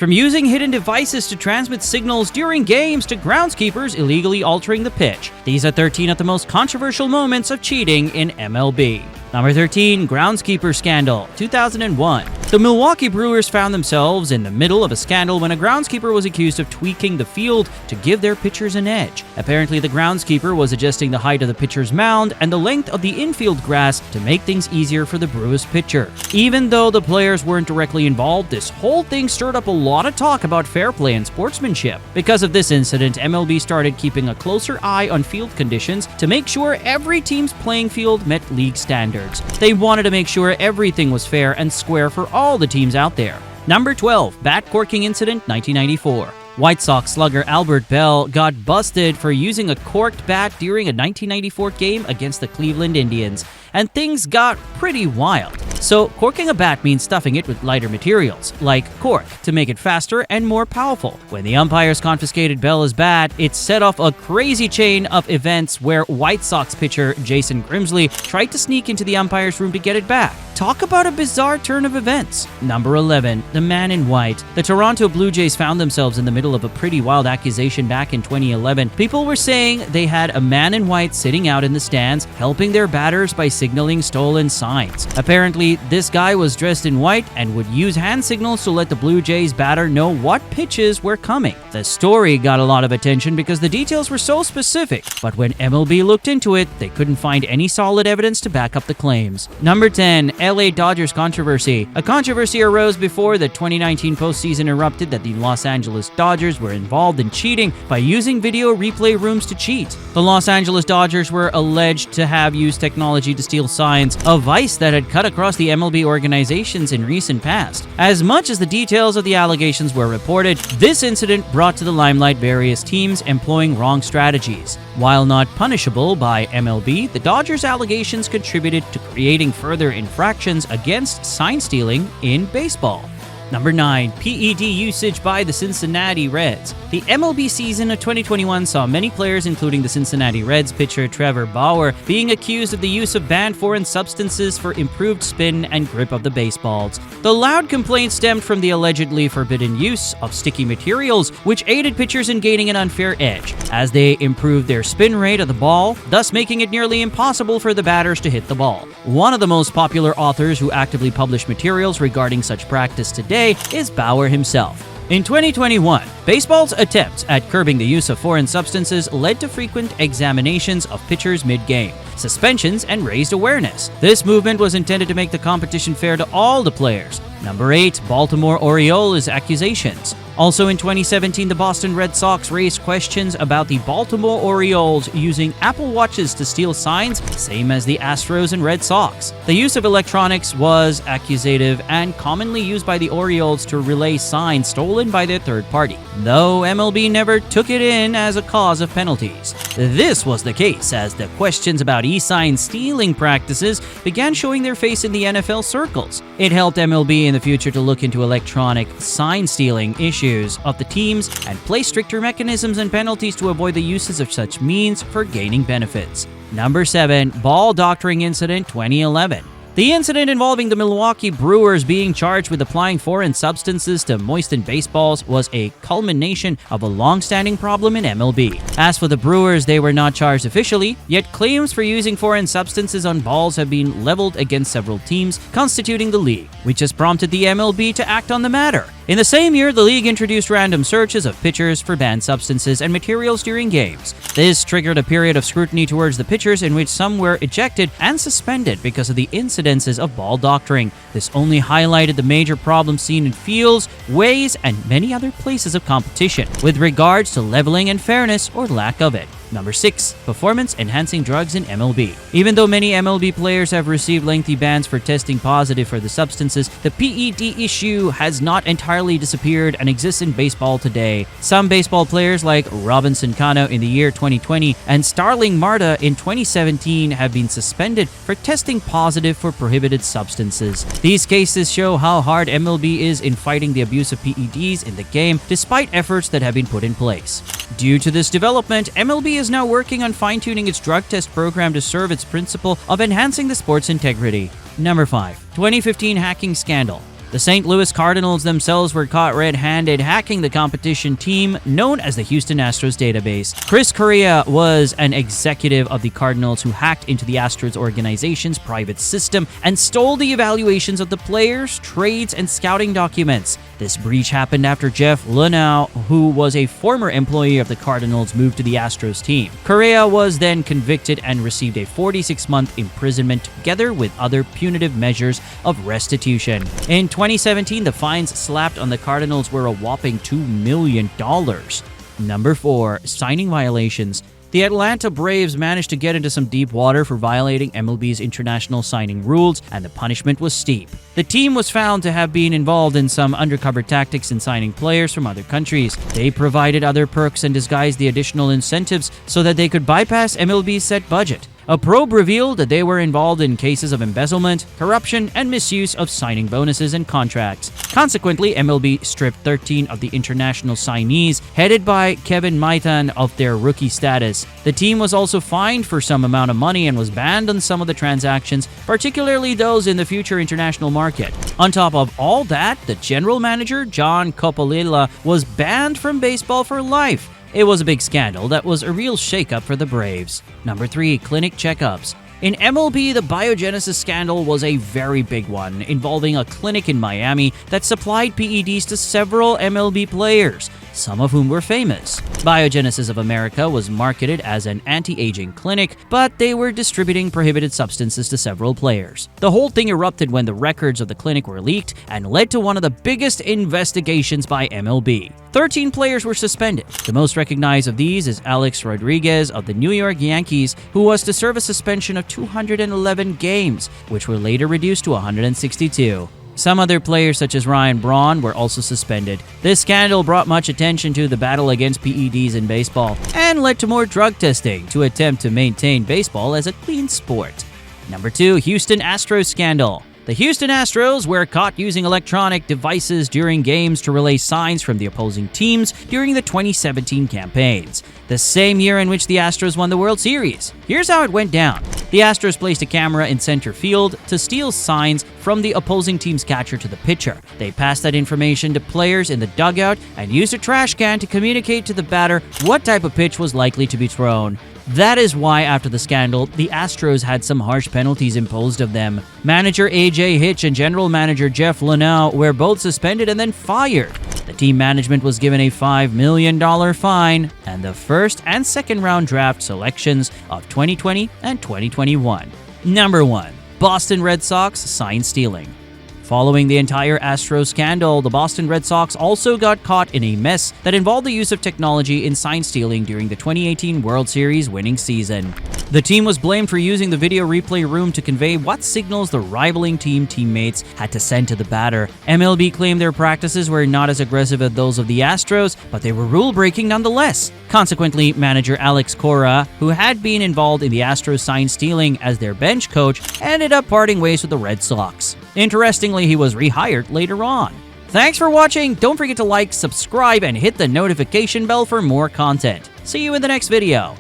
From using hidden devices to transmit signals during games to groundskeepers illegally altering the pitch. These are 13 of the most controversial moments of cheating in MLB. Number 13, Groundskeeper Scandal, 2001. The Milwaukee Brewers found themselves in the middle of a scandal when a groundskeeper was accused of tweaking the field to give their pitchers an edge. Apparently, the groundskeeper was adjusting the height of the pitcher's mound and the length of the infield grass to make things easier for the Brewers pitcher. Even though the players weren't directly involved, this whole thing stirred up a lot of talk about fair play and sportsmanship. Because of this incident, MLB started keeping a closer eye on field conditions to make sure every team's playing field met league standards. They wanted to make sure everything was fair and square for all the teams out there. Number 12, Bat Corking Incident, 1994. White Sox slugger Albert Bell got busted for using a corked bat during a 1994 game against the Cleveland Indians, and things got pretty wild. So, corking a bat means stuffing it with lighter materials, like cork, to make it faster and more powerful. When the umpires confiscated Bell's bat, it set off a crazy chain of events where White Sox pitcher Jason Grimsley tried to sneak into the umpire's room to get it back. Talk about a bizarre turn of events. Number 11, the man in white. The Toronto Blue Jays found themselves in the middle of a pretty wild accusation back in 2011. People were saying they had a man in white sitting out in the stands, helping their batters by signaling stolen signs. Apparently, this guy was dressed in white and would use hand signals to let the Blue Jays batter know what pitches were coming. The story got a lot of attention because the details were so specific, but when MLB looked into it, they couldn't find any solid evidence to back up the claims. Number 10, LA Dodgers controversy. A controversy arose before the 2019 postseason erupted that the Los Angeles Dodgers were involved in cheating by using video replay rooms to cheat. The Los Angeles Dodgers were alleged to have used technology to steal signs, a vice that had cut across the MLB organizations in recent past. As much as the details of the allegations were reported, this incident brought to the limelight various teams employing wrong strategies. While not punishable by MLB, the Dodgers' allegations contributed to creating further infractions against sign stealing in baseball. Number 9, PED usage by the Cincinnati Reds. The MLB season of 2021 saw many players, including the Cincinnati Reds pitcher Trevor Bauer, being accused of the use of banned foreign substances for improved spin and grip of the baseballs. The loud complaint stemmed from the allegedly forbidden use of sticky materials, which aided pitchers in gaining an unfair edge, as they improved their spin rate of the ball, thus making it nearly impossible for the batters to hit the ball. One of the most popular authors who actively publish materials regarding such practice today is Bauer himself. In 2021, baseball's attempts at curbing the use of foreign substances led to frequent examinations of pitchers mid-game, suspensions, and raised awareness. This movement was intended to make the competition fair to all the players. Number 8, Baltimore Orioles accusations. Also in 2017, the Boston Red Sox raised questions about the Baltimore Orioles using Apple Watches to steal signs, same as the Astros and Red Sox. The use of electronics was accusative and commonly used by the Orioles to relay signs stolen by their third party, though MLB never took it in as a cause of penalties. This was the case as the questions about e-sign stealing practices began showing their face in the NFL circles. It helped MLB in the future to look into electronic sign stealing issues of the teams and place stricter mechanisms and penalties to avoid the uses of such means for gaining benefits. Number 7, Ball Doctoring Incident 2011. The incident involving the Milwaukee Brewers being charged with applying foreign substances to moisten baseballs was a culmination of a long-standing problem in MLB. As for the Brewers, they were not charged officially, yet claims for using foreign substances on balls have been leveled against several teams constituting the league, which has prompted the MLB to act on the matter. In the same year, the league introduced random searches of pitchers for banned substances and materials during games. This triggered a period of scrutiny towards the pitchers in which some were ejected and suspended because of the incidences of ball doctoring. This only highlighted the major problems seen in fields, ways, and many other places of competition with regards to leveling and fairness or lack of it. Number 6, performance-enhancing drugs in MLB. Even though many MLB players have received lengthy bans for testing positive for the substances, the PED issue has not entirely disappeared and exists in baseball today. Some baseball players like Robinson Cano in the year 2020 and Starling Marte in 2017 have been suspended for testing positive for prohibited substances. These cases show how hard MLB is in fighting the abuse of PEDs in the game, despite efforts that have been put in place. Due to this development, MLB is now working on fine-tuning its drug test program to serve its principle of enhancing the sport's integrity. Number 5, 2015 hacking scandal. The St. Louis Cardinals themselves were caught red-handed hacking the competition team known as the Houston Astros database. Chris Correa was an executive of the Cardinals who hacked into the Astros organization's private system and stole the evaluations of the players, trades, and scouting documents. This breach happened after Jeff Luhnow, who was a former employee of the Cardinals, moved to the Astros team. Correa was then convicted and received a 46-month imprisonment together with other punitive measures of restitution. In 2017, the fines slapped on the Cardinals were a whopping $2 million. Number 4. Signing violations. The Atlanta Braves managed to get into some deep water for violating MLB's international signing rules, and the punishment was steep. The team was found to have been involved in some undercover tactics in signing players from other countries. They provided other perks and disguised the additional incentives so that they could bypass MLB's set budget. A probe revealed that they were involved in cases of embezzlement, corruption, and misuse of signing bonuses and contracts. Consequently, MLB stripped 13 of the international signees, headed by Kevin Maitan, of their rookie status. The team was also fined for some amount of money and was banned on some of the transactions, particularly those in the future international market. On top of all that, the general manager, John Coppolilla, was banned from baseball for life. It was a big scandal that was a real shakeup for the Braves. Number 3. Clinic checkups. In MLB, the biogenesis scandal was a very big one, involving a clinic in Miami that supplied PEDs to several MLB players, some of whom were famous. Biogenesis of America was marketed as an anti-aging clinic, but they were distributing prohibited substances to several players. The whole thing erupted when the records of the clinic were leaked and led to one of the biggest investigations by MLB. 13 players were suspended. The most recognized of these is Alex Rodriguez of the New York Yankees, who was to serve a suspension of 211 games, which were later reduced to 162. Some other players, such as Ryan Braun, were also suspended. This scandal brought much attention to the battle against PEDs in baseball and led to more drug testing to attempt to maintain baseball as a clean sport. Number 2. Houston Astros scandal. The Houston Astros were caught using electronic devices during games to relay signs from the opposing teams during the 2017 campaigns, the same year in which the Astros won the World Series. Here's how it went down. The Astros placed a camera in center field to steal signs from the opposing team's catcher to the pitcher. They passed that information to players in the dugout and used a trash can to communicate to the batter what type of pitch was likely to be thrown. That is why, after the scandal, the Astros had some harsh penalties imposed of them. Manager A.J. Hitch and general manager Jeff Luhnow were both suspended and then fired. The team management was given a $5 million fine and the first and second round draft selections of 2020 and 2021. Number 1. Boston Red Sox sign stealing. Following the entire Astro scandal, the Boston Red Sox also got caught in a mess that involved the use of technology in sign stealing during the 2018 World Series winning season. The team was blamed for using the video replay room to convey what signals the rivaling team teammates had to send to the batter. MLB claimed their practices were not as aggressive as those of the Astros, but they were rule-breaking nonetheless. Consequently, manager Alex Cora, who had been involved in the Astros sign stealing as their bench coach, ended up parting ways with the Red Sox. Interestingly, he was rehired later on. Thanks for watching. Don't forget to like, subscribe, and hit the notification bell for more content. See you in the next video.